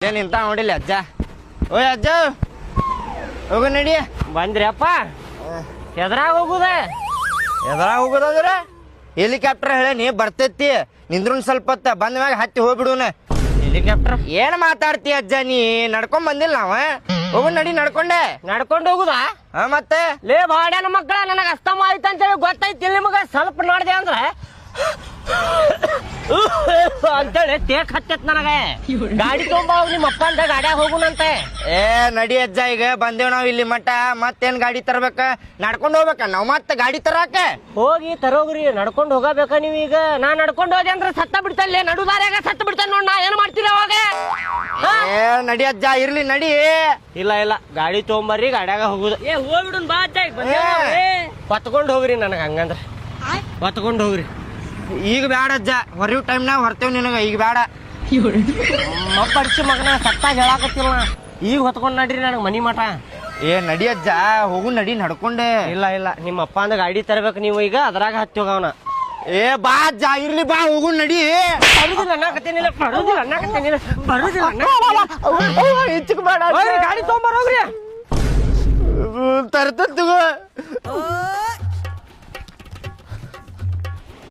ನಿಂತ ನೋಡಿಲ್ಲ ಅಜ್ಜ. ಓಯ್ ಅಜ್ಜ ಹೋಗು ನಡಿ. ಬಂದ್ರಿಯಪ್ಪ. ಎದ್ರಾಗ ಹೋಗುದಂದ್ರ ಹೆಲಿಕಾಪ್ಟರ್ ಹೇಳೇನಿ ಬರ್ತೈತಿ. ನಿಂದ್ರನ್ ಸ್ವಲ್ಪ ಹೊತ್ತ ಬಂದ ಮ್ಯಾಗ ಹತ್ತಿ ಹೋಗ್ಬಿಡುನ. ಹೆಲಿಕಾಪ್ಟರ್ ಏನ್ ಮಾತಾಡ್ತಿ ಅಜ್ಜ ನೀ? ನಡ್ಕೊಂಡ್ ಬಂದಿಲ್ಲ ನಾವ. ಹೋಗು ನಡಿ ನಡ್ಕೊಂಡೆ. ನಡ್ಕೊಂಡು ಹೋಗುದಾ? ಮತ್ತೆ ಲೇ ಬಾಡ್ಯಾನ ಮಕ್ಕಳ, ನನಗೆ ಅಸ್ತಮ ಆಯ್ತು ಅಂತೇಳಿ ಗೊತ್ತೈತಿ ನಿಮಗ. ಸ್ವಲ್ಪ ನೋಡ್ದೆ ಅಂದ್ರ ಅಂತೇಳಿ ತೇಕ್ ಹತ್ತೈತ್ ನನಗೆ. ಗಾಡಿ ತೊಗೊಂಬ ನಿಮ್ಮ ಅಪ್ಪ ಅಂತ ಗಾಡ್ಯಾಗ ಹೋಗುನಂತೆ. ಏ ನಡಿ ಅಜ್ಜ, ಈಗ ಬಂದೇವ್ ನಾವ್ ಇಲ್ಲಿ ಮಠ. ಮತ್ತೇನ್ ಗಾಡಿ ತರ್ಬೇಕ? ನಡ್ಕೊಂಡ್ ಹೋಗ್ಬೇಕ ನಾವ್ ಮತ್ತ ಗಾಡಿ ತರಾಕ? ಹೋಗಿ ತರೋಗ್ರಿ. ನಡ್ಕೊಂಡು ಹೋಗಬೇಕ ನೀವ್ ಈಗ? ನಾ ನಡ್ಕೊಂಡು ಹೋದೆ ಅಂದ್ರೆ ಸತ್ತ ಬಿಡ್ತಲ್ಲೇ, ನಡುದಾರ್ಯಾಗ ಸತ್ತ ಬಿಡ್ತಾನ ನೋಡ್. ನಾ ಏನ್ ಮಾಡ್ತೀರಿ ಅವಾಗ? ಏ ನಡಿ ಅಜ್ಜ, ಇರ್ಲಿ ನಡಿ. ಇಲ್ಲ ಗಾಡಿ ತೊಗೊಂಬರ್ರಿ, ಗಾಡ್ಯಾಗ ಹೋಗುದು. ಏ ಹೋಗ್ಬಿಡುನ್ ಬಾ ಅಜ್ಜ. ಹೊತ್ಕೊಂಡ್ ಹೋಗ್ರಿ ನನಗ. ಹಂಗಂದ್ರ ಹೊತ್ಕೊಂಡ್ ಹೋಗ್ರಿ. ಈಗ ಬ್ಯಾಡ ಅಜ್ಜ, ಹೊರಯು ಟೈಮ್ನಾಗ ಹೊರ್ತೇವ್ ನಿನಗ. ಈಗ ಬ್ಯಾಡ. ಮಕ್ಕಳಿಸಿ ಮಗನ ಸತ್ತಾಗ ಹೇಳಾಕತ್ತಿಲ್ಲ. ಈಗ ಹೊತ್ಕೊಂಡ್ ನಡ್ರಿ ನನಗೆ ಮನಿ ಮಠ. ಏ ನಡಿ ಅಜ್ಜ, ಹೋಗು ನಡಿ ನಡ್ಕೊಂಡೆ. ಇಲ್ಲ ನಿಮ್ಮ ಅಪ್ಪ ಅಂದ ಗಾಡಿ ತರ್ಬೇಕು ನೀವು ಈಗ. ಅದ್ರಾಗ ಹತ್ತಿ ಹೋಗವನ. ಏ ಬಾ ಅಜ್ಜ, ಇರ್ಲಿ ಬಾ, ಹೋಗು ನಡಿ. ಬರುದಿಲ್ಲ ಅನ್ನಕತ್ತೇನಿಲ್ಲ. ಹೆಚ್ಚಕ್ ಬೇಡ. ಗಾಡಿ ತೊಗೊಂಬರೋಗ್ರಿ. ತರ್ತತ್ ತಗೋ.